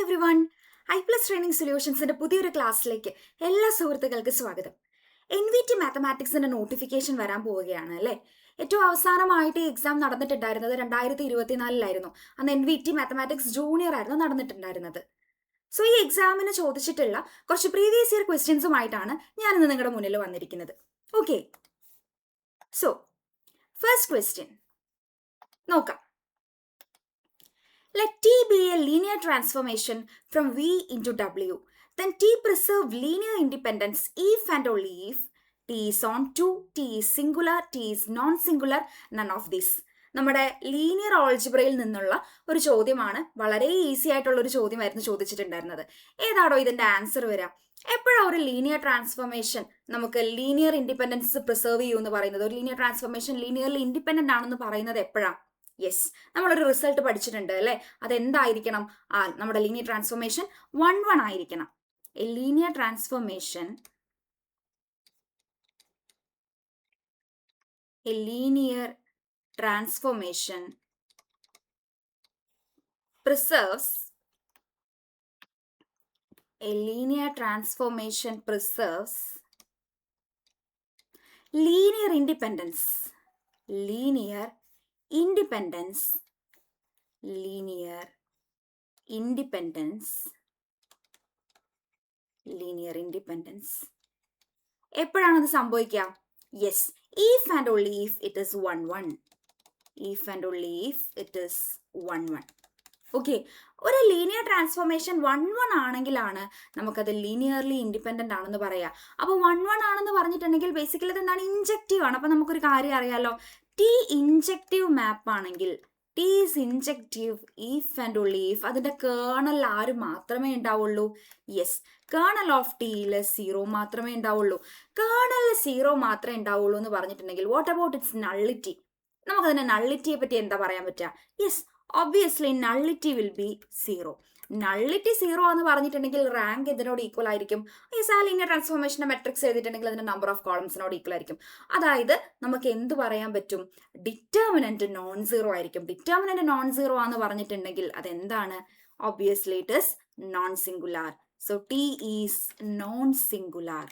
Every one, I+ training സൊല്യൂഷൻസിന്റെ പുതിയൊരു ക്ലാസ്സിലേക്ക് എല്ലാ സുഹൃത്തുക്കൾക്കും സ്വാഗതം. NVT മാത്തമാറ്റിക്സിന്റെ നോട്ടിഫിക്കേഷൻ വരാൻ പോവുകയാണ് അല്ലേ? ഏറ്റവും അവസാനമായിട്ട് ഈ എക്സാം നടന്നിട്ടുണ്ടായിരുന്നത് 2024 അന്ന് NVT മാത്തമാറ്റിക്സ് ജൂനിയർ ആയിരുന്നു നടന്നിട്ടുണ്ടായിരുന്നത്. സോ ഈ എക്സാമിന് ചോദിച്ചിട്ടുള്ള കുറച്ച് പ്രീവിയസ് ഇയർ ക്വസ്റ്റ്യൻസുമായിട്ടാണ് ഞാനിന്ന് നിങ്ങളുടെ മുന്നിൽ വന്നിരിക്കുന്നത്. ഓക്കെ, സോ ഫസ്റ്റ് ക്വസ്റ്റ്യൻ നോക്കാം. Let T be a linear transformation from V into W. Then T preserve linear independence if and only if T is onto, T is singular, T is non-singular, none of this. നമ്മുടെ linear ഓൾജിബ്രയിൽ നിന്നുള്ള ഒരു ചോദ്യമാണ്. വളരെ easy ആയിട്ടുള്ള ഒരു ചോദ്യമായിരുന്നു ചോദിച്ചിട്ടുണ്ടായിരുന്നത്. ഏതാണോ ഇതിന്റെ answer വരിക? എപ്പോഴാണ് ഒരു ലീനിയർ ട്രാൻസ്ഫോർമേഷൻ നമുക്ക് ലീനിയർ ഇൻഡിപെൻഡൻസ് പ്രിസർവ് ചെയ്യൂ എന്ന് പറയുന്നത്? ഒരു ലീനിയർ ട്രാൻസ്ഫോർമേഷൻ ലീനിയർലി ഇൻഡിപെൻഡന്റ് ആണെന്ന് പറയുന്നത് എപ്പോഴാണ്? യെസ്, നമ്മളൊരു റിസൾട്ട് പഠിച്ചിട്ടുണ്ട് അല്ലേ? അതെന്തായിരിക്കണം? നമ്മുടെ ലീനിയർ ട്രാൻസ്ഫോർമേഷൻ 1:1 ആയിരിക്കണം. A linear transformation preserves linear independence എപ്പോഴാണ് അത് സംഭവിക്കുക? Yes, if and only if it is 1:1. Okay, ഒരു ലീനിയർ ട്രാൻസ്ഫോർമേഷൻ 1:1 ആണെങ്കിലാണ് നമുക്കത് ലീനിയർലി ഇൻഡിപെൻഡന്റ് ആണെന്ന് പറയാം. അപ്പോൾ 1:1 ആണെന്ന് പറഞ്ഞിട്ടുണ്ടെങ്കിൽ ബേസിക്കലി അത് എന്താണ്? ഇൻജക്റ്റീവ് ആണ്. അപ്പോൾ നമുക്കൊരു കാര്യം അറിയാലോ, ടി ഇൻജക്റ്റീവ് മാപ്പ് ആണെങ്കിൽ T is injective if and only if അതിന്റെ കേർണൽ ആര് മാത്രമേ ഉണ്ടാവുള്ളൂ? യെസ്, കേർണൽ ഓഫ് ടിയിൽ 0 മാത്രമേ ഉണ്ടാവുള്ളൂ. കേർണലിൽ 0 മാത്രമേ ഉണ്ടാവുള്ളൂ എന്ന് പറഞ്ഞിട്ടുണ്ടെങ്കിൽ വാട്ട് അബൌട്ട് ഇറ്റ്സ് നള്ളിറ്റി? നമുക്കതിന്റെ നള്ളിറ്റിയെ പറ്റി എന്താ പറയാൻ പറ്റുക? Yes, obviously nullity will be 0. Nullity 0 എന്ന് പറഞ്ഞിട്ടുണ്ടെങ്കിൽ റാങ്ക് ഇതിനോട് ഈക്വൽ ആയിരിക്കും. യെസ്, ആ ലീനിയർ ട്രാൻസ്ഫോർമേഷന്റെ മെട്രിക്സ് എഴുതിയിട്ടുണ്ടെങ്കിൽ അതിന്റെ നമ്പർ ഓഫ് കോളംസിനോട് ഈക്വൽ ആയിരിക്കും. അതായത് നമുക്ക് എന്ത് പറയാൻ പറ്റും? ഡിറ്റർമിനന്റ് നോൺ സീറോ ആയിരിക്കും. ഡിറ്റർമിനന്റ് നോൺ സീറോ ആണെന്ന് പറഞ്ഞിട്ടുണ്ടെങ്കിൽ അതെന്താണ്? Obviously it is known singular. So T is non singular.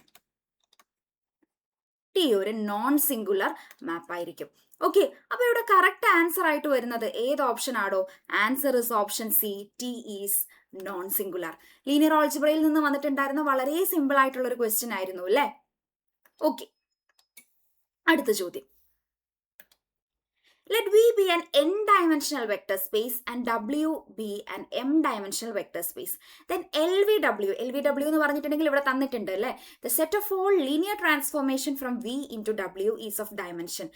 T ഒരു നോൺ സിംഗുലർ മാപ്പ് ആയിരിക്കും. ഓക്കെ, അപ്പൊ ഇവിടെ കറക്റ്റ് ആൻസർ ആയിട്ട് വരുന്നത് ഏത് ഓപ്ഷൻ ആണോ? Answer is option C, T is non singular. Linear ഓൾജിബ്രയിൽ നിന്ന് വന്നിട്ടുണ്ടായിരുന്ന വളരെ സിമ്പിൾ ആയിട്ടുള്ള ഒരു ക്വസ്റ്റ്യൻ ആയിരുന്നു അല്ലേ? ഓക്കെ, അടുത്ത ചോദ്യം. Let V be an n-dimensional vector space and W be an m-dimensional vector space. Then LVW എന്ന് പറഞ്ഞിട്ടുണ്ടെങ്കിൽ ഇവിടെ തന്നിട്ടുണ്ട് അല്ലേ? The set of all linear transformation from V into W is of dimension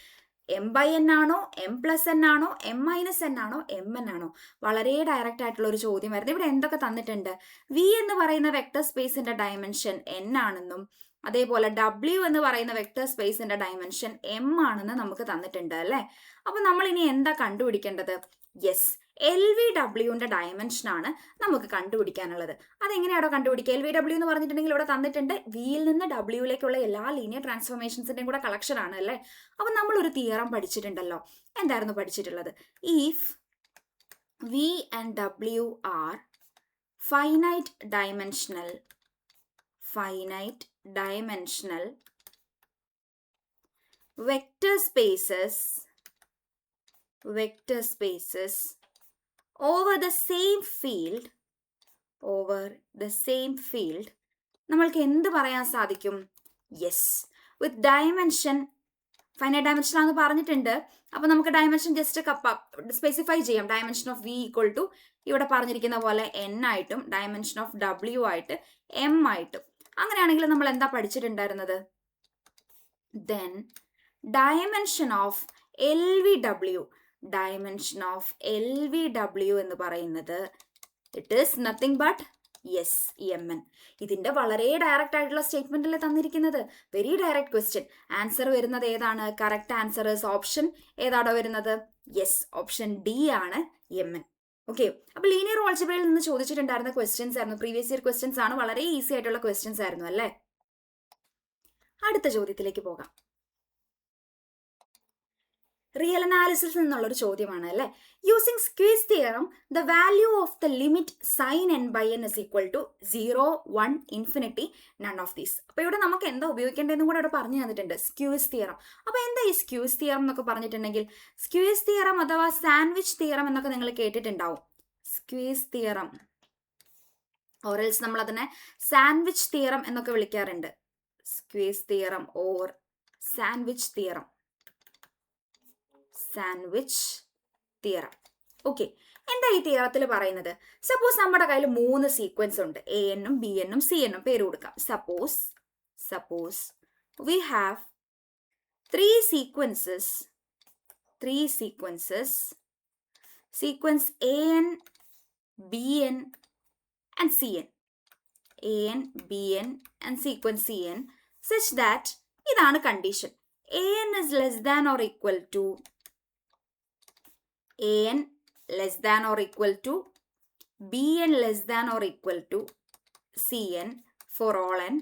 m/n ആണോ, m+n ആണോ, m-n ആണോ, mn ആണോ? വളരെ ഡയറക്റ്റ് ആയിട്ടുള്ള ഒരു ചോദ്യമായിരുന്നു. ഇവിടെ എന്തൊക്കെ തന്നിട്ടുണ്ട്? V എന്ന് പറയുന്ന വെക്ടർ സ്പേസിന്റെ ഡയമെൻഷൻ n ആണെന്നും അതേപോലെ W എന്ന് പറയുന്ന വെക്ടർ സ്പേസിന്റെ ഡയമെൻഷൻ m ആണെന്ന് നമുക്ക് തന്നിട്ടുണ്ട് അല്ലേ? അപ്പൊ നമ്മൾ ഇനി എന്താ കണ്ടുപിടിക്കേണ്ടത്? യെസ്, LVWന്റെ ഡയമെൻഷൻ ആണ് നമുക്ക് കണ്ടുപിടിക്കാനുള്ളത്. അതെങ്ങനെയാണോ കണ്ടുപിടിക്കുക? LVW എന്ന് പറഞ്ഞിട്ടുണ്ടെങ്കിൽ ഇവിടെ തന്നിട്ടുണ്ട് വിയിൽ നിന്ന് ഡബ്ല്യൂയിലേക്കുള്ള എല്ലാ ലീനിയർ ട്രാൻസ്ഫോർമേഷൻസിന്റെയും കൂടെ കളക്ഷൻ ആണ് അല്ലേ? അപ്പൊ നമ്മളൊരു തിയറം പഠിച്ചിട്ടുണ്ടല്ലോ. എന്തായിരുന്നു പഠിച്ചിട്ടുള്ളത്? If V and W are finite dimensional vector spaces over the same field നമ്മൾക്ക് എന്ത് പറയാൻ സാധിക്കും? Yes, with dimension finite dimension ആണെന്ന് പറഞ്ഞിട്ടുണ്ട്. അപ്പൊ നമുക്ക് ഡയമെൻഷൻ ജസ്റ്റ് സ്പെസിഫൈ ചെയ്യാം. Dimension of V equal to ഇവിടെ പറഞ്ഞിരിക്കുന്ന പോലെ n ആയിട്ടും ഡയമെൻഷൻ ഓഫ് W ആയിട്ട് m ആയിട്ടും. അങ്ങനെയാണെങ്കിൽ നമ്മൾ എന്താ പഠിച്ചിട്ടുണ്ടായിരുന്നത്? ദെൻ ഡയമെൻഷൻ ഓഫ് LVW എന്ന് പറയുന്നത് it is nothing but yes mn. ഇതിന്റെ വളരെ ഡയറക്റ്റ് ആയിട്ടുള്ള സ്റ്റേറ്റ്മെന്റ് അല്ലേ തന്നിരിക്കുന്നത്? Very direct question. ആൻസർ വരുന്നത് ഏതാണ്? കറക്റ്റ് ആൻസർ ഇസ് ഓപ്ഷൻ ഏതാണോ വരുന്നത്? യെസ്, ഓപ്ഷൻ ഡി ആണ് mn. ഓക്കെ, അപ്പൊ ലീനിയർ ഓൾജിബ്രയിൽ നിന്ന് ചോദിച്ചിട്ടുണ്ടായിരുന്ന ക്വസ്റ്റ്യൻസ് ആയിരുന്നു, പ്രീവിയസ് ഇയർ ക്വസ്റ്റ്യൻസ് ആണ്. വളരെ ഈസി ആയിട്ടുള്ള ക്വസ്റ്റ്യൻസ് ആയിരുന്നു അല്ലേ? അടുത്ത ചോദ്യത്തിലേക്ക് പോകാം. റിയൽ അനാലിസിസിൽ നിന്നുള്ളൊരു ചോദ്യമാണ് അല്ലേ. Using squeeze theorem the value of the limit sine N by N is equal to 0, 1, infinity, none of these. അപ്പോൾ ഇവിടെ നമുക്ക് എന്താ ഉപയോഗിക്കേണ്ടതെന്നും കൂടെ ഇവിടെ പറഞ്ഞു തന്നിട്ടുണ്ട്, സ്ക്വീസ് തിയറം. അപ്പോൾ എന്താ ഈ സ്ക്വീസ് തിയറം എന്നൊക്കെ പറഞ്ഞിട്ടുണ്ടെങ്കിൽ, സ്ക്വീസ് തിയറം അഥവാ സാൻഡ്വിച്ച് തിയറം എന്നൊക്കെ നിങ്ങൾ കേട്ടിട്ടുണ്ടാവും. സ്ക്വീസ് തിയറം ഓറൽസ് നമ്മൾ അതിനെ സാൻഡ്വിച്ച് തിയറം എന്നൊക്കെ വിളിക്കാറുണ്ട്. Squeeze theorem or sandwich theorem. Sandwich theorem. Okay, എന്താ ഈ തിയറത്തിൽ പറയുന്നത്? സപ്പോസ് നമ്മുടെ കയ്യിൽ 3 സീക്വൻസ് ഉണ്ട്, എ എന്നും ബി എന്നും സി എന്നും പേര് കൊടുക്കാം. Suppose we have 3 sequences, sequence an, bn and cn, an, bn and sequence cn, such that ഇതാണ് condition. an is less than or equal to an less than or equal to bn less than or equal to cn for all n,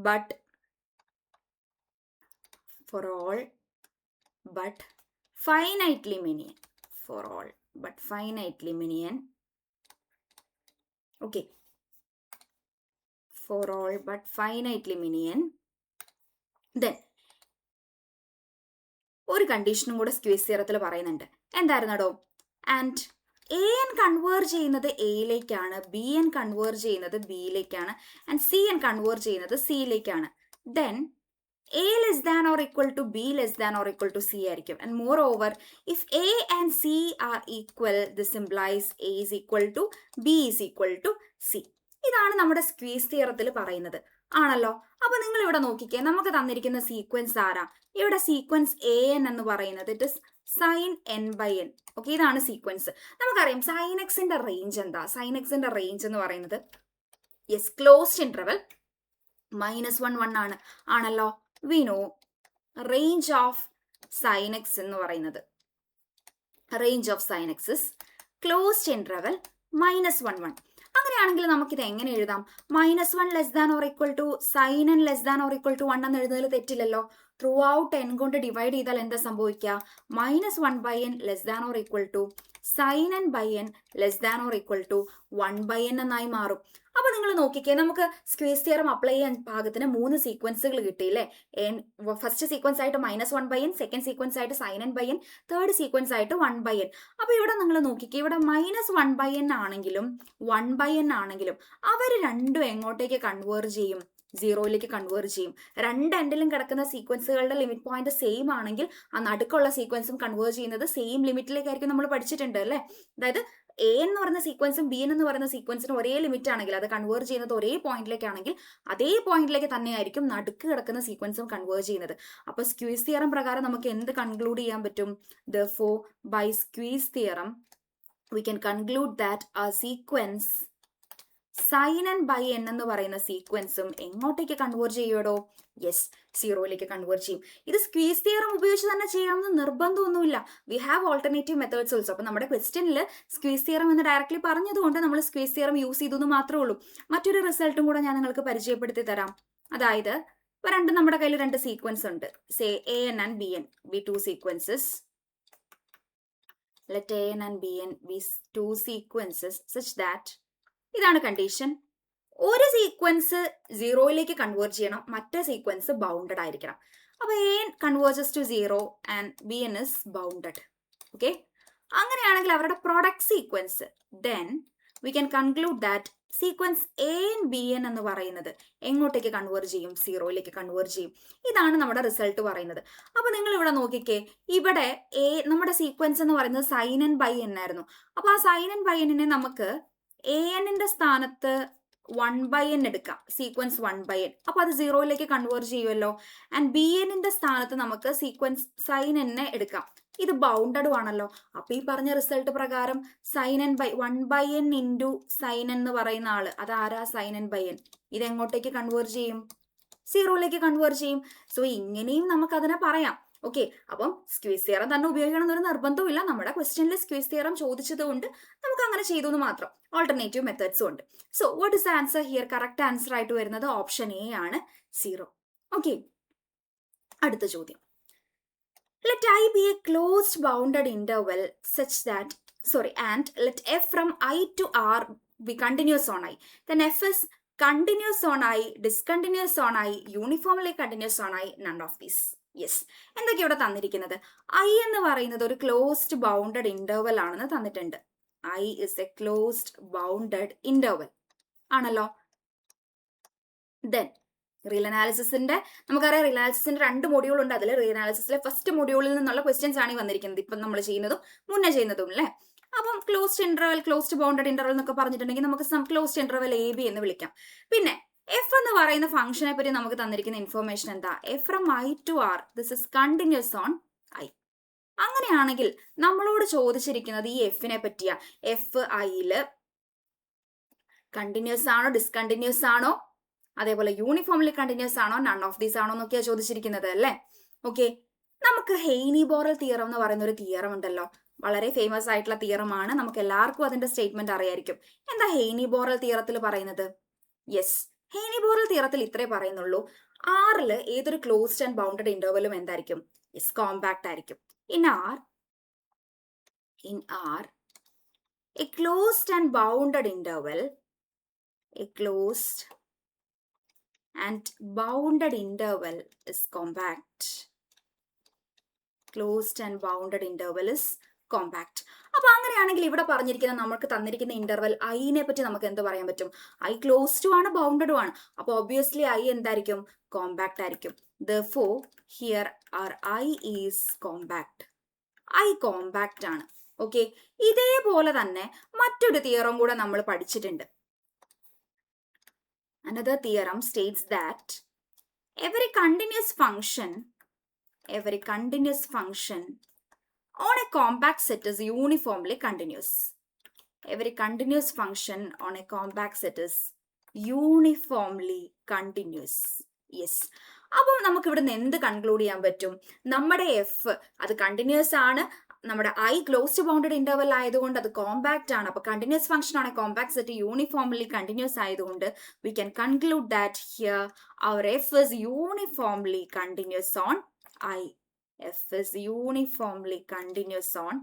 but finitely many n. For all but finitely many n. Okay, for all but finitely many n. Then ഒരു കണ്ടീഷനും കൂടെ squeeze തിയറത്തിൽ പറയുന്നുണ്ട്. എന്തായിരുന്നടോ? And A N converge ചെയ്യുന്നത് എയിലേക്കാണ്, B N converge ചെയ്യുന്നത് ബിയിലേക്കാണ്, and C N converge ചെയ്യുന്നത് സിയിലേക്കാണ്. Then A less than or equal to B less than or equal to C ആയിരിക്കും. And moreover, if A and C are equal, this implies A is equal to B is equal to C. ഇതാണ് നമ്മുടെ squeeze തിയറത്തിൽ പറയുന്നത്, ആണല്ലോ. അപ്പൊ നിങ്ങൾ ഇവിടെ നോക്കിക്കേ, നമുക്ക് തന്നിരിക്കുന്ന സീക്വൻസ് ആരാ? ഇവിടെ സീക്വൻസ് എ എൻ എന്ന് പറയുന്നത് it is sine N by N. Okay, ഇതാണ് സീക്വൻസ്. നമുക്കറിയാം സൈൻ എക്സിന്റെ റേഞ്ച് എന്താ? സൈൻ എക്സിന്റെ റേഞ്ച് എന്ന് പറയുന്നത് യെസ് ക്ലോസ്ഡ് ഇന്റർവൽ -1, 1 ആണ്, ആണല്ലോ. We know range of sin x എന്ന് പറയുന്നത്, range of sin x is closed interval -1, 1. അങ്ങനെയാണെങ്കിൽ നമുക്കിത് എങ്ങനെ എഴുതാം? -1 less than or equal to sin n less than or equal to 1 എന്ന് എഴുതുന്നതിൽ തെറ്റില്ലല്ലോ. ത്രൂ ഔട്ട് n കൊണ്ട് ഡിവൈഡ് ചെയ്താൽ എന്താ സംഭവിക്കുക? -1/n less than or equal to sin n by n less than or equal to 1/n എന്നായി മാറും. അപ്പൊ നിങ്ങൾ നോക്കിക്കേ, നമുക്ക് സ്ക്വീസ് തിയറം അപ്ലൈ ചെയ്യാൻ പാകത്തിന് 3 സീക്വൻസുകൾ കിട്ടിയില്ലേ? ഫസ്റ്റ് സീക്വൻസ് ആയിട്ട് -1/n, സെക്കൻഡ് സീക്വൻസ് ആയിട്ട് sin n by n, third sequence ആയിട്ട് 1/n. അപ്പൊ ഇവിടെ നിങ്ങൾ നോക്കിക്കേ, ഇവിടെ -1/n ആണെങ്കിലും 1/n ആണെങ്കിലും അവർ രണ്ടും എങ്ങോട്ടേക്ക് കൺവേർജ് ചെയ്യും? 0യിലേക്ക് കൺവേർജ് ചെയ്യും. രണ്ട് എൻഡിലും കിടക്കുന്ന സീക്വൻസുകളുടെ ലിമിറ്റ് പോയിന്റ് സെയിം ആണെങ്കിൽ ആ നടുക്കുള്ള സീക്വൻസും കൺവേർജ് ചെയ്യുന്നത് സെയിം ലിമിറ്റിലേക്കായിരിക്കും. നമ്മൾ പഠിച്ചിട്ടുണ്ട് അല്ലേ? അതായത് എ എന്ന് പറയുന്ന സീക്വൻസും ബി എന്ന് പറയുന്ന സീക്വൻസിനും ഒരേ ലിമിറ്റ് ആണെങ്കിൽ, അത് കൺവേർജ് ചെയ്യുന്നത് ഒരേ പോയിന്റിലേക്കാണെങ്കിൽ അതേ പോയിന്റിലേക്ക് തന്നെയായിരിക്കും നടുക്ക് കിടക്കുന്ന സീക്വൻസും കൺവേർജ് ചെയ്യുന്നത്. അപ്പൊ സ്ക്വീസ് തിയറം പ്രകാരം നമുക്ക് എന്ത് കൺക്ലൂഡ് ചെയ്യാൻ പറ്റും? Therefore, by squeeze theorem we can conclude that a sequence sin n by n എന്ന് പറയുന്ന സീക്വൻസും എങ്ങോട്ടേക്ക് കൺവേർജ് ചെയ്യുമോ? യെസ്, 0യിലേക്ക് കൺവേർജ് ചെയ്യും. ഇത് സ്ക്വീസ് തിയറം ഉപയോഗിച്ച് തന്നെ ചെയ്യാമെന്ന് നിർബന്ധമൊന്നുമില്ല. We have alternative methods also. അപ്പൊ നമ്മുടെ ക്വസ്റ്റ്യനിൽ സ്ക്വീസ് തിയറം എന്ന് ഡയറക്ട്ലി പറഞ്ഞതുകൊണ്ട് നമ്മൾ സ്ക്വീസ് തിയറം യൂസ് ചെയ്തു എന്ന് മാത്രമേ ഉള്ളൂ. മറ്റൊരു റിസൾട്ടും കൂടെ ഞാൻ നിങ്ങൾക്ക് പരിചയപ്പെടുത്തി തരാം. അതായത് നമ്മുടെ കയ്യിൽ 2 സീക്വൻസ് ഉണ്ട്. Say A N and B N, B 2 sequences. Let A n and B n be 2 sequences such that ഇതാണ് കണ്ടീഷൻ. ഒരു സീക്വൻസ് 0യിലേക്ക് കൺവേർജ് ചെയ്യണം, മറ്റേ സീക്വൻസ് ബൗണ്ടഡ് ആയിരിക്കണം. അപ്പൊ A N converges to 0 and B N is bounded. Okay, അങ്ങനെയാണെങ്കിൽ അവരുടെ product sequence, then we can conclude that sequence A N B N എന്ന് പറയുന്നത് എങ്ങോട്ടേക്ക് കൺവേർജ് ചെയ്യും? 0യിലേക്ക് കൺവേർജ് ചെയ്യും. ഇതാണ് നമ്മുടെ റിസൾട്ട് പറയുന്നത്. അപ്പൊ നിങ്ങൾ ഇവിടെ നോക്കിക്കേ, ഇവിടെ നമ്മുടെ സീക്വൻസ് എന്ന് പറയുന്നത് sin n by n ആയിരുന്നു. അപ്പൊ ആ sin n by n നെ നമുക്ക് എ എന്നിന്റെ സ്ഥാനത്ത് 1/n എടുക്കാം, സീക്വൻസ് 1/n. അപ്പൊ അത് 0യിലേക്ക് കൺവേർജ് ചെയ്യുമല്ലോ. ആൻഡ് ബി എന്നിന്റെ സ്ഥാനത്ത് നമുക്ക് സീക്വൻസ് sin n എടുക്കാം. ഇത് ബൗണ്ടഡ് ആണല്ലോ. അപ്പൊ ഈ പറഞ്ഞ റിസൾട്ട് പ്രകാരം sin n by 1/n into sin n എന്ന് പറയുന്ന ആള്, അതാരാ? sin n by n. ഇത് എങ്ങോട്ടേക്ക് കൺവേർജ് ചെയ്യും? 0യിലേക്ക് കൺവേർജ് ചെയ്യും. സോ ഇങ്ങനെയും നമുക്ക് അതിനെ പറയാം. ഓക്കെ, അപ്പം സ്ക്വീസ് തിയറം തന്നെ ഉപയോഗിക്കണം എന്നൊരു നിർബന്ധമില്ല. നമ്മുടെ ക്വസ്റ്റ്യനിൽ സ്ക്വീസ് തിയറം ചോദിച്ചത് കൊണ്ട് നമുക്ക് അങ്ങനെ ചെയ്തു എന്ന് മാത്രം. ഓൾട്ടർനേറ്റീവ് മെത്തേഡ്സും ഉണ്ട്. So what is the answer here? Correct answer ആയിട്ട് വരുന്നത് ഓപ്ഷൻ എ ആണ്, 0. ഓക്കെ, അടുത്ത ചോദ്യം. let I be a closed bounded interval such that, and let f from I to R be continuous on I. Then f is continuous on I, discontinuous on I, uniformly continuous on I, none of these. Yes, എന്തൊക്കെ ഇവിടെ തന്നിരിക്കുന്നത്? I എന്ന് പറയുന്നത് ഒരു closed bounded interval ആണെന്ന് തന്നിട്ടുണ്ട്. I is A closed bounded interval ആണല്ലോ. Then real അനാലിസിന്റെ നമുക്കറിയാം, റിയൽ അനാലിസിന്റെ 2 മൊഡ്യൂൾ ഉണ്ട്. അതിൽ റിയൽ അനാലിസിലെ ഫസ്റ്റ് മൊഡ്യൂളിൽ നിന്നുള്ള ക്വസ്റ്റ്യൻസ് ആണ് ഈ വന്നിരിക്കുന്നത്, ഇപ്പം നമ്മൾ ചെയ്യുന്നതും മുന്നേ ചെയ്യുന്നതും അല്ലേ. അപ്പം closed interval, closed bounded interval എന്നൊക്കെ പറഞ്ഞിട്ടുണ്ടെങ്കിൽ നമുക്ക് ക്ലോസ്ഡ് ഇന്റർവൽ എ ബി എന്ന് വിളിക്കാം. പിന്നെ എഫ് എന്ന് പറയുന്ന ഫംഗ്ഷനെ പറ്റി നമുക്ക് തന്നിരിക്കുന്ന ഇൻഫോർമേഷൻ എന്താ? F from I to R this is continuous on I. അങ്ങനെയാണെങ്കിൽ നമ്മളോട് ചോദിച്ചിരിക്കുന്നത് ഈ എഫിനെ പറ്റിയാ. എഫ് ഐയില് കണ്ടിന്യൂസ് ആണോ, ഡിസ്കണ്ടിന്യൂസ് ആണോ, അതേപോലെ യൂണിഫോംലി കണ്ടിന്യൂസ് ആണോ, നൺ ഓഫ് ദീസ് ആണോ എന്നൊക്കെയാണ് ചോദിച്ചിരിക്കുന്നത് അല്ലേ. ഓക്കെ, നമുക്ക് ഹെയ്നി-ബോറൽ തിയറം എന്ന് പറയുന്ന ഒരു തിയറം ഉണ്ടല്ലോ, വളരെ ഫേമസ് ആയിട്ടുള്ള തിയറമാണ്. നമുക്ക് എല്ലാവർക്കും അതിന്റെ സ്റ്റേറ്റ്മെന്റ് അറിയായിരിക്കും. എന്താ ഹെയ്നി-ബോറൽ തിയറത്തിൽ പറയുന്നത്? യെസ്, ഹെയ്നി-ബോറൽ തിയറത്തിൽ ഇത്രേ പറയുന്നുള്ളൂ, ആറില് ഏതൊരു ക്ലോസ്ഡ് ആൻഡ് ബൗണ്ടഡ് ഇന്റർവലും എന്തായിരിക്കും? യെസ്, കോമ്പാക്ട് ആയിരിക്കും. In R a closed and bounded interval, a closed and bounded interval is compact. Closed and bounded interval is compact. അപ്പൊ അങ്ങനെയാണെങ്കിൽ ഇവിടെ പറഞ്ഞിരിക്കുന്ന നമുക്ക് തന്നിരിക്കുന്ന ഇന്റർവൽ ഐനെ പറ്റി നമുക്ക് എന്ത് പറയാൻ പറ്റും? ഐ ക്ലോസ്ഡും ആണ് ബൗണ്ടഡും ആണ്. അപ്പൊ ഒബ്വിയസ്ലി ഐ എന്തായിരിക്കും? കോമ്പാക്ട് ആയിരിക്കും. Therefore here our I is compact. I compact ആണ്. ഓക്കെ, ഇതേപോലെ തന്നെ മറ്റൊരു തിയറം കൂടെ നമ്മൾ പഠിച്ചിട്ടുണ്ട്. Another theorem states that every continuous function on a compact set is uniformly continuous. Every continuous function on a compact set is uniformly continuous. Yes. അപ്പോൾ നമുക്ക് ഇവിടെ നിന്ന് എന്ത് കൺക്ലൂഡ് ചെയ്യാൻ പറ്റും? നമ്മുടെ എഫ് അത് കണ്ടിന്യൂസ് ആണ്, നമ്മുടെ ഐ ക്ലോസ്ഡ് ബൗണ്ടഡ് ഇന്റർവൽ ആയതുകൊണ്ട് അത് കോമ്പാക്ട് ആണ്. അപ്പൊ കണ്ടിന്യൂസ് ഫംഗ്ഷൻ ആണ് കോമ്പാക്ട് സെറ്റ് യൂണിഫോംലി കണ്ടിന്യൂസ് ആയതുകൊണ്ട് we can conclude that here our F is uniformly continuous on I. F is uniformly continuous on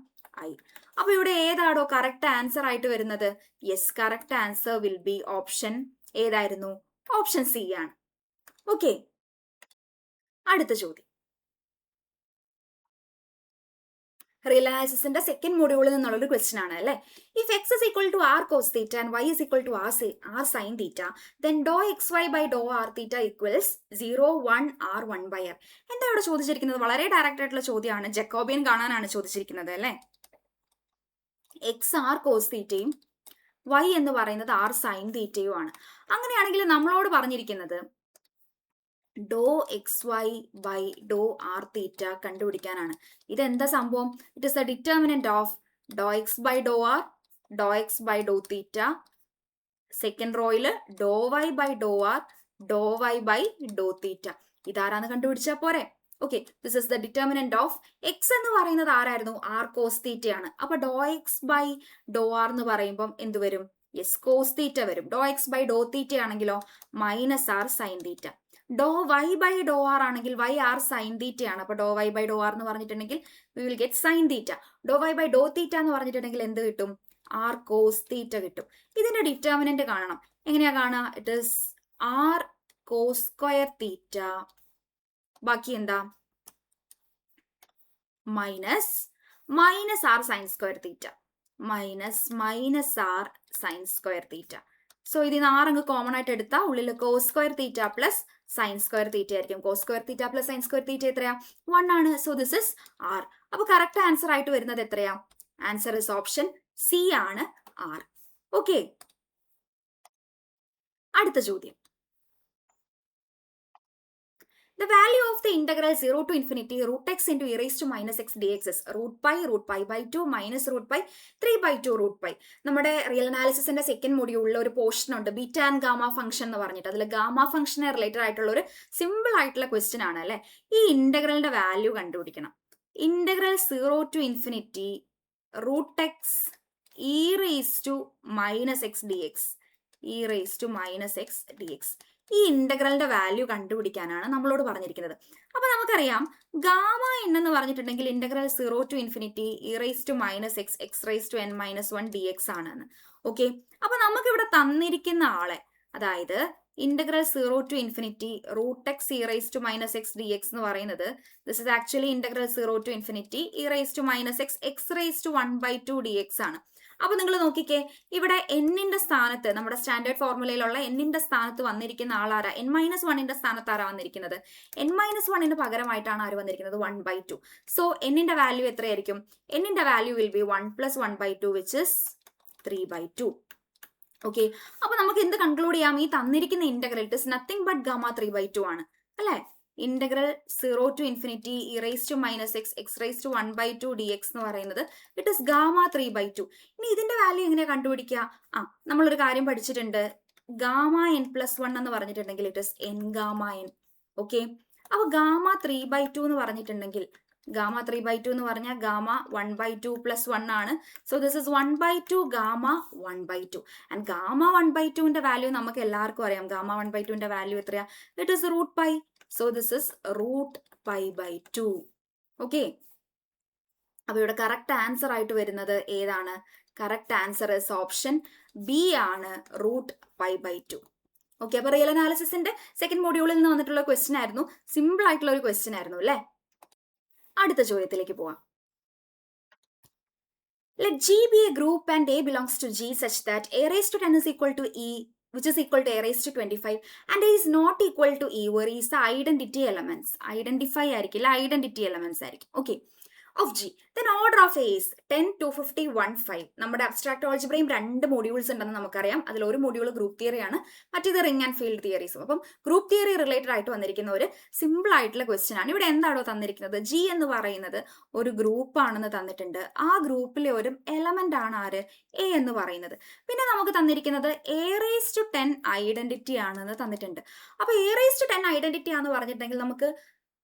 I. അപ്പൊ ഇവിടെ ഏതാണോ കറക്റ്റ് ആൻസർ ആയിട്ട് വരുന്നത്? Yes, correct answer will be option ഏതായിരുന്നു? Option C ആണ്. Okay, അടുത്ത ചോദ്യം റിയൽ അനാലിസിന്റെ സെക്കൻഡ് മൊഡ്യൂളിൽ നിന്നുള്ളൊരു ക്വസ്റ്റ്യൻ ആണ് അല്ലേ. If X is equal to R cos theta and Y is equal to R sine theta, then do X Y by Dr R theta equals 0, 1 r 1 by r. എന്താ ഇവിടെ ചോദിച്ചിരിക്കുന്നത്? വളരെ direct ആയിട്ടുള്ള ചോദ്യമാണ്, ജക്കോബിയൻ കാണാനാണ് ചോദിച്ചിരിക്കുന്നത് അല്ലേ. എക്സ് ആർ കോസ് തീറ്റയും വൈ എന്ന് പറയുന്നത് ആർ സൈൻ തീറ്റയും ആണ്. അങ്ങനെയാണെങ്കിൽ നമ്മളോട് പറഞ്ഞിരിക്കുന്നത് doe X Y by Dr R theta കണ്ടുപിടിക്കാനാണ്. ഇതെന്താ സംഭവം? It is the determinant of doe X by Dr R, doe X by doe theta. Second റോയില് doe Y by Dr R, doe Y by doe theta. ഇതാരാന്ന് കണ്ടുപിടിച്ചാൽ പോരെ. Okay, this is the determinant of X എന്ന് പറയുന്നത് ആരായിരുന്നു? R cos തീറ്റയാണ്. അപ്പൊ ഡോ X by Dr R എന്ന് പറയുമ്പം എന്ത് വരും? യെസ്, കോസ് തീറ്റ വരും. ഡോ എക്സ് ബൈ ഡോ തീറ്റ ആണെങ്കിലോ minus R sine theta. Doe Y by Dr R ആണെങ്കിൽ വൈ ആർ സൈൻ തീറ്റ ആണ്. അപ്പൊ doe Y by Dr R എന്ന് പറഞ്ഞിട്ടുണ്ടെങ്കിൽ we will get sine theta. Doe Y by doe theta എന്ന് പറഞ്ഞിട്ടുണ്ടെങ്കിൽ എന്ത് കിട്ടും? ആർ കോസ് തീറ്റ കിട്ടും. ഇതിന്റെ ഡിറ്റർമിനന്റ് കാണണം. എങ്ങനെയാ കാണുക? It is R cos square theta, ബാക്കി എന്താ? Minus R sine square theta, minus R sine square theta. So ഇതിന് ആറങ്ങ് കോമൺ ആയിട്ട് എടുത്താൽ ഉള്ളിൽ cos square theta plus sine square theta ആയിരിക്കും. Cos square theta plus sine square theta എത്രയാ? 1 ആണ്. So this is R. അപ്പൊ കറക്റ്റ് ആൻസർ ആയിട്ട് വരുന്നത് എത്രയാ? ആൻസർ ഇസ് ഓപ്ഷൻ സി ആണ്, ആർ. ഓക്കെ, അടുത്ത ചോദ്യം. The value of the integral 0 to infinity root x into e raised to minus x dx is root pi by 2 minus root pi 3 by 2 root pi. നമ്മുടെ real അനാലിസിന്റെ second മൊഡ്യൂളിൽ ഒരു portion ഉണ്ട്, beta and gamma function എന്ന് പറഞ്ഞിട്ട്. അതിൽ gamma ഫംഗ്ഷനെ related ആയിട്ടുള്ള ഒരു സിമ്പിൾ ആയിട്ടുള്ള ക്വസ്റ്റ്യൻ ആണ് അല്ലെ. ഈ ഇന്റഗ്രലിന്റെ വാല്യൂ കണ്ടുപിടിക്കണം. Integral 0 to infinity root x e raised to minus x dx, e raised to minus x dx. ഈ ഇന്റഗ്രലിന്റെ വാല്യൂ കണ്ടുപിടിക്കാനാണ് നമ്മളോട് പറഞ്ഞിരിക്കുന്നത്. അപ്പൊ നമുക്കറിയാം ഗാമ എൻ എന്ന് പറഞ്ഞിട്ടുണ്ടെങ്കിൽ integral 0 to infinity e raised to minus x x raised to n minus 1 dx ആണെന്ന്. Okay, അപ്പൊ നമുക്ക് ഇവിടെ തന്നിരിക്കുന്ന ആളെ, അതായത് integral 0 to infinity root x e raised to minus x dx എന്ന് പറയുന്നത് this is actually integral 0 to infinity e raised to minus x x raised to 1/2 dx ആണ്. അപ്പൊ നിങ്ങൾ നോക്കിക്കേ, ഇവിടെ എന്നിന്റെ സ്ഥാനത്ത്, നമ്മുടെ സ്റ്റാൻഡേർഡ് ഫോർമുലയിലുള്ള എന്നിന്റെ സ്ഥാനത്ത് വന്നിരിക്കുന്ന ആളാരാ? n-1ന്റെ സ്ഥാനത്ത് ആരാ വന്നിരിക്കുന്നത്? n-1ന് പകരമായിട്ടാണ് ആര് വന്നിരിക്കുന്നത്? 1/2. സോ എന്നിന്റെ വാല്യൂ എത്രയായിരിക്കും? എന്നിന്റെ value will be 1 + 1/2 which is 3/2. Okay, അപ്പൊ നമുക്ക് എന്ത് കൺക്ലൂഡ് ചെയ്യാം? ഈ തന്നിരിക്കുന്ന integral it is nothing but gamma 3/2 ആണ് അല്ലെ? Integral 0 to infinity e raised to minus x x raised to 1/2 dx എന്ന് പറയുന്നത് ഇറ്റ് ഇസ് ഗാമ 3/2. ഇനി ഇതിന്റെ വാല്യൂ എങ്ങനെയാ കണ്ടുപിടിക്കുക? നമ്മളൊരു കാര്യം പഠിച്ചിട്ടുണ്ട്, ഗാമ n+1 എന്ന് പറഞ്ഞിട്ടുണ്ടെങ്കിൽ it is n gamma n. Okay, അപ്പൊ ഗാമ 3/2 എന്ന് പറഞ്ഞിട്ടുണ്ടെങ്കിൽ ഗാമ 3/2 എന്ന് പറഞ്ഞാൽ ഗാമ 1/2 + 1 ആണ്. So this is 1/2 gamma 1/2. And gamma 1/2ന്റെ വാല്യൂ നമുക്ക് എല്ലാവർക്കും അറിയാം. ഗാമ 1/2ന്റെ വാല്യൂ എത്രയാ? It is √π. So this is √π/2. Okay, അപ്പൊ ഇവിടെ കറക്റ്റ് ആൻസർ ആയിട്ട് വരുന്നത് ഏതാണ്? Correct answer is option B ആണ്, √π/2. ഓക്കെ, അപ്പൊ റിയൽ അനാലിസിസിന്റെ സെക്കൻഡ് മോഡ്യൂളിൽ നിന്ന് വന്നിട്ടുള്ള ക്വസ്റ്റ്യൻ ആയിരുന്നു. സിമ്പിൾ ആയിട്ടുള്ള ഒരു ക്വസ്റ്റ്യൻ ആയിരുന്നു അല്ലെ? അടുത്ത ചോദ്യത്തിലേക്ക് പോവാം. Let G be a group and A belongs to G such that A raised to 10 is equal to E which is equal to A raised to 25 and A is not equal to E where E is the identity elements. Identify ആയിരിക്കില്ല, identity elements ആയിരിക്കും. Okay, of G. Then order of A is 10, 250, 1, 5. നമ്മുടെ abstract ഓൾജിബ്രയും 2 modules ഉണ്ടെന്ന് നമുക്കറിയാം. അതിൽ ഒരു module group theory ആണ്, മറ്റേത് ring and field തിയറീസും. അപ്പം ഗ്രൂപ്പ് തിയറി റിലേറ്റഡ് ആയിട്ട് വന്നിരിക്കുന്ന ഒരു സിമ്പിൾ ആയിട്ടുള്ള ക്വസ്റ്റ്യൻ ആണ്. ഇവിടെ എന്താണോ തന്നിരിക്കുന്നത്? ജി എന്ന് പറയുന്നത് ഒരു ഗ്രൂപ്പ് ആണെന്ന് തന്നിട്ടുണ്ട്. ആ ഗ്രൂപ്പിലെ ഒരു എലമെന്റ് ആണ് ആര്? എ എന്ന് പറയുന്നത്. പിന്നെ നമുക്ക് തന്നിരിക്കുന്നത് A raised to 10 ഐഡന്റിറ്റി ആണെന്ന് തന്നിട്ടുണ്ട്. അപ്പൊ A raised to 10 ഐഡന്റിറ്റി ആണെന്ന് പറഞ്ഞിട്ടുണ്ടെങ്കിൽ നമുക്ക്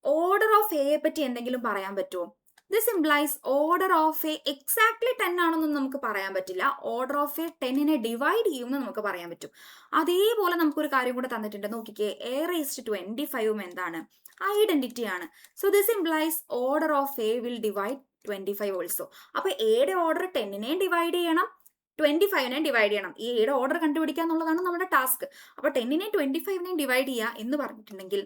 ഓർഡർ ഓഫ് എയെ പറ്റി എന്തെങ്കിലും പറയാൻ പറ്റുമോ? This implies order of A exactly 10 ആണെന്നൊന്നും നമുക്ക് പറയാൻ പറ്റില്ല. ഓർഡർ ഓഫ് എ 10നെ ഡിവൈഡ് ചെയ്യുമെന്ന് നമുക്ക് പറയാൻ പറ്റും. അതേപോലെ നമുക്കൊരു കാര്യം കൂടെ തന്നിട്ടുണ്ട്, നോക്കിക്കേ. A raised to 25 എന്താണ്? ഐഡന്റിറ്റി ആണ്. So this implies order of A will divide 25 also. അപ്പൊ എയുടെ ഓർഡർ 10നെ ഡിവൈഡ് ചെയ്യണം, 25നെ ഡിവൈഡ് ചെയ്യണം. ഈ എയുടെ ഓർഡർ കണ്ടുപിടിക്കുക എന്നുള്ളതാണ് നമ്മുടെ ടാസ്ക്. അപ്പൊ 10നെ 25നെ ഡിവൈഡ് ചെയ്യുക എന്ന് പറഞ്ഞിട്ടുണ്ടെങ്കിൽ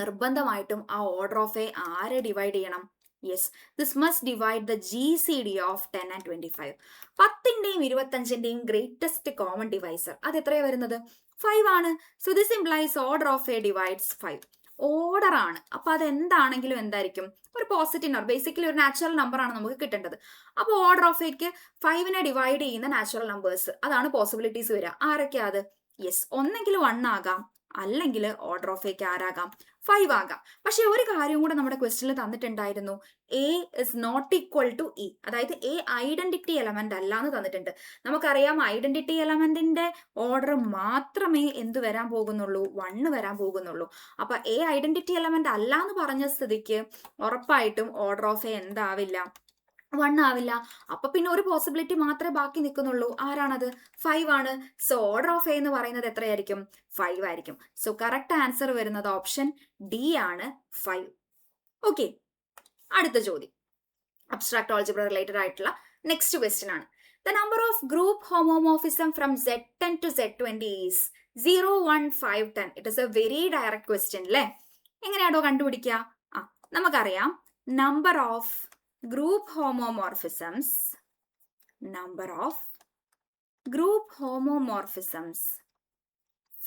നിർബന്ധമായിട്ടും ആ ഓർഡർ ഓഫ് എ ആരെ ഡിവൈഡ് ചെയ്യണം? Yes, this must divide the GCD of 10 and 25. 10ന്റെയും 25ന്റെയും ഗ്രേറ്റസ്റ്റ് കോമൺ ഡിവൈസർ അത് എത്രയാണ് വരുന്നത്? 5 ആണ്. So this implies order of A divides 5. Order ആണ്, അപ്പൊ അത് എന്താണെങ്കിലും എന്തായിരിക്കും? ഒരു പോസിറ്റീവ് നമ്പർ, ബേസിക്കലി ഒരു നാച്ചുറൽ നമ്പർ ആണ് നമുക്ക് കിട്ടേണ്ടത്. അപ്പോൾ ഓർഡർ ഓഫ് എക്ക് 5നെ ഡിവൈഡ് ചെയ്യുന്ന നാച്ചുറൽ നമ്പേഴ്സ്, അതാണ് പോസിബിലിറ്റീസ് വരിക. ആരൊക്കെയാ അത്? യെസ്, ഒന്നെങ്കിൽ 1 ആകാം, അല്ലെങ്കിൽ ഓർഡർ ഓഫ് എക്ക് ആരാകാം? 5 ആകാം. പക്ഷെ ഒരു കാര്യം കൂടെ നമ്മുടെ ക്വസ്റ്റ്യനിൽ തന്നിട്ടുണ്ടായിരുന്നു, A is not equal to E, അതായത് എ ഐഡന്റിറ്റി എലമെന്റ് അല്ല എന്ന് തന്നിട്ടുണ്ട്. നമുക്കറിയാം ഐഡന്റിറ്റി എലമെന്റിന്റെ ഓർഡർ മാത്രമേ എന്ത് വരാൻ പോകുന്നുള്ളൂ? 1 വരാൻ പോകുന്നുള്ളൂ. അപ്പൊ എ ഐഡന്റിറ്റി എലമെന്റ് അല്ല എന്ന് പറഞ്ഞ സ്ഥിതിക്ക് ഉറപ്പായിട്ടും ഓർഡർ ഓഫ് എ എന്താവില്ല? 1 ആവില്ല. അപ്പൊ പിന്നെ ഒരു പോസിബിലിറ്റി മാത്രമേ ബാക്കി നിൽക്കുന്നുള്ളൂ. ആരാണത്? 5 ആണ്. സോ ഓർഡർ ഓഫ് എ എന്ന് പറയുന്നത് എത്രയായിരിക്കും? 5 ആയിരിക്കും. സോ കറക്റ്റ് ആൻസർ വരുന്നത് ഓപ്ഷൻ ഡി ആണ്, 5. ഓക്കെ, അടുത്ത ചോദ്യം അബ്സ്ട്രാക്ട് ഓൾജിബ്ര റിലേറ്റഡ് ആയിട്ടുള്ള നെക്സ്റ്റ് ക്വസ്റ്റ്യൻ ആണ്. The number of group homomorphism from Z10 to Z20 is 0, 1, 5, 10. It is A very direct question അല്ലേ? എങ്ങനെയാണോ കണ്ടുപിടിക്കുക? നമുക്കറിയാം number of group homomorphisms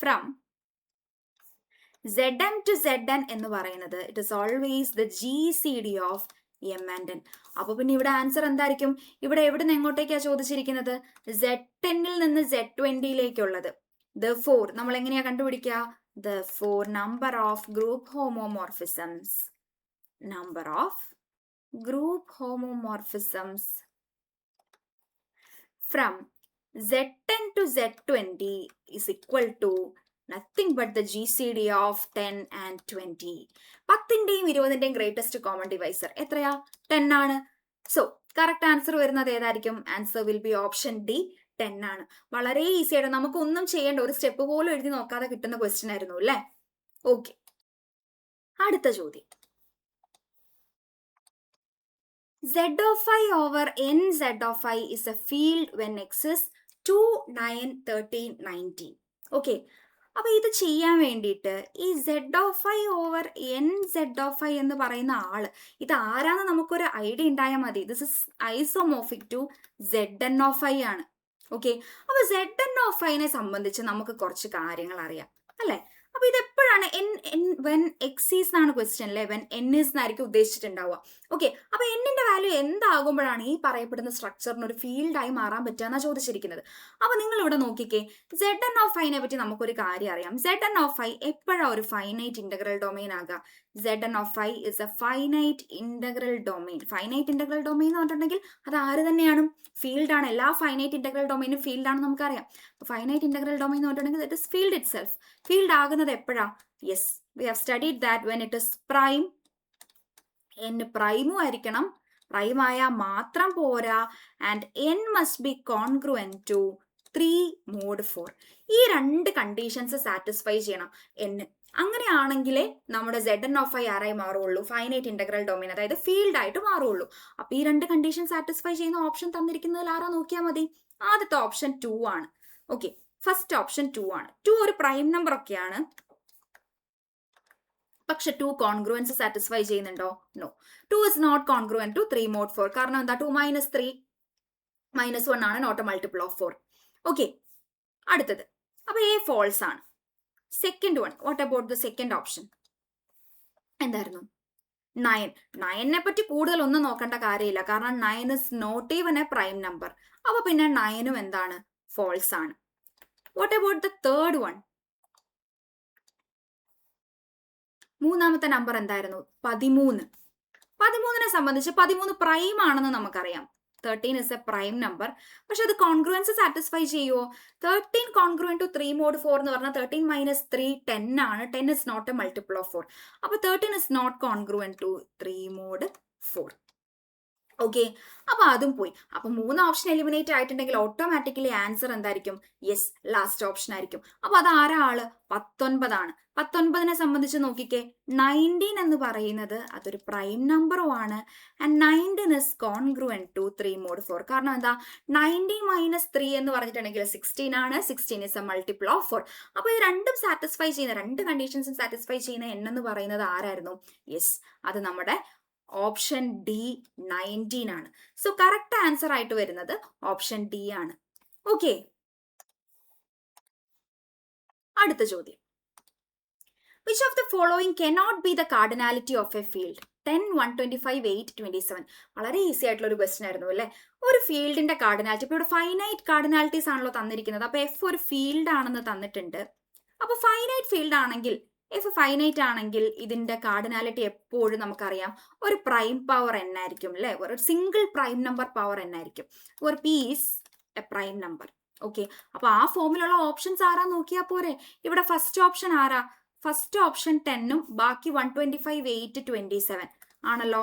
from Zm to Zn എന്ന് പറയുന്നത് it is always the GCD of M and N. അപ്പൊ പിന്നെ ഇവിടെ answer എന്തായിരിക്കും? ഇവിടെ എവിടെ നിന്ന് എങ്ങോട്ടേക്കാണ് ചോദിച്ചിരിക്കുന്നത്? Z10ൽ നിന്ന് Z20യിലേക്കുള്ളത്. Therefore നമ്മൾ എങ്ങനെയാ കണ്ടുപിടിക്കുക? Therefore number of group homomorphisms from Z10 to Z20 is equal to nothing but the GCD of 10 and 20. 10ന്റെയും 20ന്റെയും ഗ്രേറ്റസ്റ്റ് കോമൺ ഡിവൈസർ എത്രയാ? 10 ആണ്. സോ കറക്റ്റ് ആൻസർ വരുന്നത് ഏതായിരിക്കും? Answer will be option D, 10 ആണ്. വളരെ ഈസി ആയിട്ട് നമുക്ക് ഒന്നും ചെയ്യേണ്ട, ഒരു സ്റ്റെപ്പ് പോലും എഴുതി നോക്കാതെ കിട്ടുന്ന ക്വസ്റ്റ്യൻ ആയിരുന്നു അല്ലേ? ഓക്കെ, അടുത്ത ചോദ്യം. Z of I over NZ of I is a field when X is 2, 9, 13, 19. Okay, അപ്പൊ ഇത് ചെയ്യാൻ വേണ്ടിയിട്ട് ഈ Z of I over NZ of I എന്ന് പറയുന്ന ആള് ഇത് ആരാന്ന് നമുക്കൊരു ഐഡിയ ഉണ്ടായാൽ മതി. This is isomorphic to Zn of I ആണ്. ഓക്കെ, അപ്പൊ Zn of I നെ സംബന്ധിച്ച് നമുക്ക് കുറച്ച് കാര്യങ്ങൾ അറിയാം അല്ലെ? അപ്പൊ ഇത് എപ്പോഴാണ് വെൻ എക്സ് ഈസ് എന്നാണ് ക്വസ്റ്റ്യൻ അല്ലെ, വെൻ എൻ ഈസ് എന്നായിരിക്കും ഉദ്ദേശിച്ചിട്ടുണ്ടാവുക. ഓക്കെ, അപ്പൊ എന്നിന്റെ വാല്യൂ എന്താകുമ്പോഴാണ് ഈ പറയപ്പെടുന്ന സ്ട്രക്ചറിന് ഒരു ഫീൽഡായി മാറാൻ പറ്റുക എന്നാ ചോദിച്ചിരിക്കുന്നത്. അപ്പൊ നിങ്ങൾ ഇവിടെ നോക്കിക്കേ, Zn of I നെ പറ്റി നമുക്കൊരു കാര്യം അറിയാം. Zn of I എപ്പോഴാണ് ഒരു ഫൈനൈറ്റ് ഇന്റഗ്രൽ ഡൊമെയിൻ ആകുക? Zn of I is A finite integral domain. Finite integral domain എന്ന് പറഞ്ഞിട്ടുണ്ടെങ്കിൽ അത് ആര് തന്നെയാണ്? ഫീൽഡ് ആണ്. എല്ലാ ഫൈനൈറ്റ് ഇന്റഗ്രൽ ഡൊമെയിനും ഫീൽഡ് ആണെന്ന് നമുക്കറിയാം. ഫൈനൈറ്റ് ഇന്റഗ്രൽ ഡൊമെയിൻ എന്ന് പറഞ്ഞിട്ടുണ്ടെങ്കിൽ it is field itself. Field ആകുന്നത് എപ്പോഴാ? Yes, we have studied that when it is prime. n പ്രൈമും ആയിരിക്കണം, പ്രൈം ആയാൽ മാത്രം പോരാ, and n must be congruent to 3 mod 4. ഈ രണ്ട് കണ്ടീഷൻസ് സാറ്റിസ്ഫൈ ചെയ്യണം n. അങ്ങനെയാണെങ്കിലേ നമ്മുടെ Zn of I ആരായി മാറുള്ളൂ? ഫൈനൈറ്റ് ഇന്റഗ്രൽ ഡൊമെയിൻ, അതായത് ഫീൽഡ് ആയിട്ട് മാറുള്ളൂ. അപ്പൊ ഈ രണ്ട് കണ്ടീഷൻ സാറ്റിസ്ഫൈ ചെയ്യുന്ന ഓപ്ഷൻ തന്നിരിക്കുന്നതിൽ ആരാ നോക്കിയാൽ മതി? ആദ്യത്തെ ഓപ്ഷൻ 2 ആണ്. ഓക്കെ, ഫസ്റ്റ് ഓപ്ഷൻ 2 ആണ്. 2 ഒരു പ്രൈം നമ്പർ ഒക്കെയാണ്, പക്ഷെ 2 കോൺഗ്രുവൻസ് സാറ്റിസ്ഫൈ ചെയ്യുന്നുണ്ടോ? No, 2 is not congruent to 3 mod 4. കാരണം എന്താ? 2 - 3 - 1 ആണ്, not a multiple of 4. Okay, അടുത്തത്. അപ്പൊ A ഫോൾസ് ആണ്. Second one, what about the second option? എന്തായിരുന്നു? 9. 9നെ പറ്റി കൂടുതൽ ഒന്നും നോക്കേണ്ട കാര്യമില്ല, കാരണം 9 is not even a prime number. അപ്പൊ പിന്നെ 9ഉം എന്താണ്? ഫോൾസ് ആണ്. What about the third one? മൂന്നാമത്തെ നമ്പർ എന്തായിരുന്നു? 13. 13നെ സംബന്ധിച്ച് 13 പ്രൈം ആണെന്ന് നമുക്കറിയാം. 13 ഇസ് എ പ്രൈം നമ്പർ. പക്ഷെ അത് കോൺഗ്രുവൻസ് സാറ്റിസ്ഫൈ ചെയ്യുമോ? 13 കോൺഗ്രുവന്റ് ടു 3 mod 4 എന്ന് പറഞ്ഞാൽ 13 - 3 10 ആണ്. 10 is not a multiple of 4. അപ്പൊ 13 is not congruent to 3 mod 4. Okay, അപ്പൊ അതും പോയി. അപ്പൊ 3 ഓപ്ഷൻ എലിമിനേറ്റ് ആയിട്ടുണ്ടെങ്കിൽ ഓട്ടോമാറ്റിക്കലി ആൻസർ എന്തായിരിക്കും? യെസ്, ലാസ്റ്റ് ഓപ്ഷൻ ആയിരിക്കും. അപ്പൊ അത് ആരാ ആള്? 19 ആണ്. 19നെ സംബന്ധിച്ച് നോക്കിക്കേ, 19 എന്ന് പറയുന്നത് അതൊരു പ്രൈം നമ്പറും ആണ്, and 19 is congruent to 3 mod 4. കാരണം എന്താ? 19 - 3 എന്ന് പറഞ്ഞിട്ടുണ്ടെങ്കിൽ 16 ആണ്. 16 ഇസ് എ മൾട്ടിപ്പിൾ ഓഫ് 4. അപ്പൊ ഇത് രണ്ടും സാറ്റിസ്ഫൈ ചെയ്യുന്ന, രണ്ട് കണ്ടീഷൻസും സാറ്റിസ്ഫൈ ചെയ്യുന്ന n എന്ന് പറയുന്നത് ആരായിരുന്നു? യെസ്, അത് നമ്മുടെ ഓപ്ഷൻ ഡി 19 ആണ്. സോ കറക്റ്റ് ആൻസർ ആയിട്ട് വരുന്നത് ഓപ്ഷൻ ഡി ആണ്. ഓക്കെ, അടുത്ത ചോദ്യം. Which of the following cannot be the cardinality of a field? 10, 125, 8, 27. വളരെ ഈസി ആയിട്ടുള്ള ഒരു ക്വസ്റ്റ്യൻ ആയിരുന്നു അല്ലേ? ഒരു ഫീൽഡിന്റെ കാർഡിനാലിറ്റി, ഇപ്പൊ ഇവിടെ ഫൈനൈറ്റ് കാർഡിനാലിറ്റീസ് ആണല്ലോ തന്നിരിക്കുന്നത്. അപ്പൊ എഫ് ഒരു ഫീൽഡ് ആണെന്ന് തന്നിട്ടുണ്ട്. അപ്പൊ ഫൈനൈറ്റ് ഫീൽഡ് ആണെങ്കിൽ, എഫ് ഫൈനൈറ്റ് ആണെങ്കിൽ ഇതിന്റെ കാർഡിനാലിറ്റി എപ്പോഴും നമുക്കറിയാം ഒരു പ്രൈം പവർ n ആയിരിക്കും അല്ലെ? ഒരു single prime number power n ആയിരിക്കും. ഒരു p is A prime number. Okay, അപ്പൊ ആ ഫോമിലുള്ള ഓപ്ഷൻസ് ആരാ നോക്കിയാ പോരെ? ഇവിടെ ഫസ്റ്റ് ഓപ്ഷൻ ആരാ? ഫസ്റ്റ് ഓപ്ഷൻ 10ഉം ബാക്കി 125, 8, 27 ആണല്ലോ.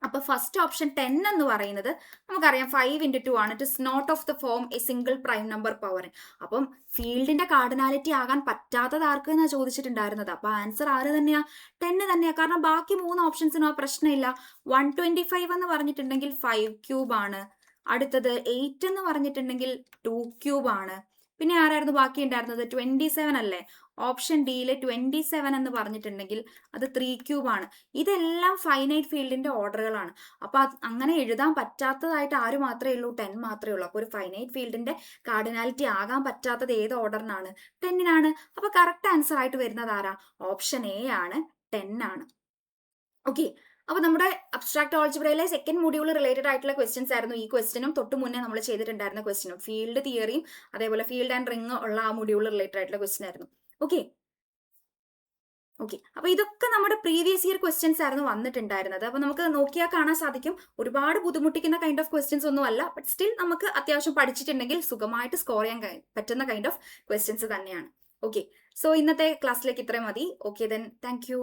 അപ്പൊ ഫസ്റ്റ് ഓപ്ഷൻ 10 എന്ന് പറയുന്നത് നമുക്കറിയാം 5 × 2 ആണ്. It is not of the form a single prime number power. അപ്പം ഫീൽഡിന്റെ കാർഡിനാലിറ്റി ആകാൻ പറ്റാത്തത് ആർക്ക് എന്നാ ചോദിച്ചിട്ടുണ്ടായിരുന്നത്. അപ്പൊ ആൻസർ ആര് തന്നെയാ? 10 തന്നെയാ. കാരണം ബാക്കി 3 ഓപ്ഷൻസിനും ആ പ്രശ്നമില്ല. 125 എന്ന് പറഞ്ഞിട്ടുണ്ടെങ്കിൽ 5³ ആണ്. അടുത്തത് 8 എന്ന് പറഞ്ഞിട്ടുണ്ടെങ്കിൽ 2³ ആണ്. പിന്നെ ആരായിരുന്നു ബാക്കി ഉണ്ടായിരുന്നത്? 27 അല്ലേ? ഓപ്ഷൻ ഡിയിലെ 27 എന്ന് പറഞ്ഞിട്ടുണ്ടെങ്കിൽ അത് 3³ ആണ്. ഇതെല്ലാം ഫൈനൈറ്റ് ഫീൽഡിന്റെ ഓർഡറുകളാണ്. അപ്പൊ അങ്ങനെ എഴുതാൻ പറ്റാത്തതായിട്ട് ആര് മാത്രമേ ഉള്ളൂ? 10 മാത്രമേ ഉള്ളൂ. അപ്പൊ ഒരു ഫൈനൈറ്റ് ഫീൽഡിന്റെ കാർഡിനാലിറ്റി ആകാൻ പറ്റാത്തത് ഏത് ഓർഡറിനാണ്? 10നാണ്. അപ്പൊ കറക്റ്റ് ആൻസർ ആയിട്ട് വരുന്നത് ആരാ? ഓപ്ഷൻ എ ആണ്, 10 ആണ്. ഓക്കെ, അപ്പൊ നമ്മുടെ അബ്സ്ട്രാക്ട് ആൾജിബ്രയിലെ സെക്കൻഡ് മൊഡ്യൂൾ റിലേറ്റഡ് ആയിട്ടുള്ള ക്വസ്റ്റ്യൻസ് ആയിരുന്നു ഈ ക്വസ്റ്റ്യനും തൊട്ട് മുന്നേ നമ്മൾ ചെയ്തിട്ടുണ്ടായിരുന്ന ക്വസ്റ്റ്യനും. ഫീൽഡ് തിയറിയും അതേപോലെ ഫീൽഡ് ആൻഡ് റിംഗ് ഉള്ള ആ മൊഡ്യൂൾ റിലേറ്റഡ് ആയിട്ടുള്ള ക്വസ്റ്റ്യൻ ആയിരുന്നു. ഓക്കെ, അപ്പൊ ഇതൊക്കെ നമ്മുടെ പ്രീവിയസ് ഇയർ ക്വസ്റ്റ്യൻസ് ആയിരുന്നു വന്നിട്ടുണ്ടായിരുന്നത്. അപ്പൊ നമുക്ക് നോക്കിയാൽ കാണാൻ സാധിക്കും ഒരുപാട് ബുദ്ധിമുട്ടിക്കുന്ന കൈൻഡ് ഓഫ് ക്വസ്റ്റ്യൻസ് ഒന്നും അല്ല. ബട്ട് സ്റ്റിൽ നമുക്ക് അത്യാവശ്യം പഠിച്ചിട്ടുണ്ടെങ്കിൽ സുഖമായിട്ട് സ്കോർ ചെയ്യാൻ പറ്റുന്ന കൈൻഡ് ഓഫ് ക്വസ്റ്റ്യൻസ് തന്നെയാണ്. ഓക്കെ, സോ ഇന്നത്തെ ക്ലാസ്സിലേക്ക് ഇത്രയും മതി. Okay, then thank you.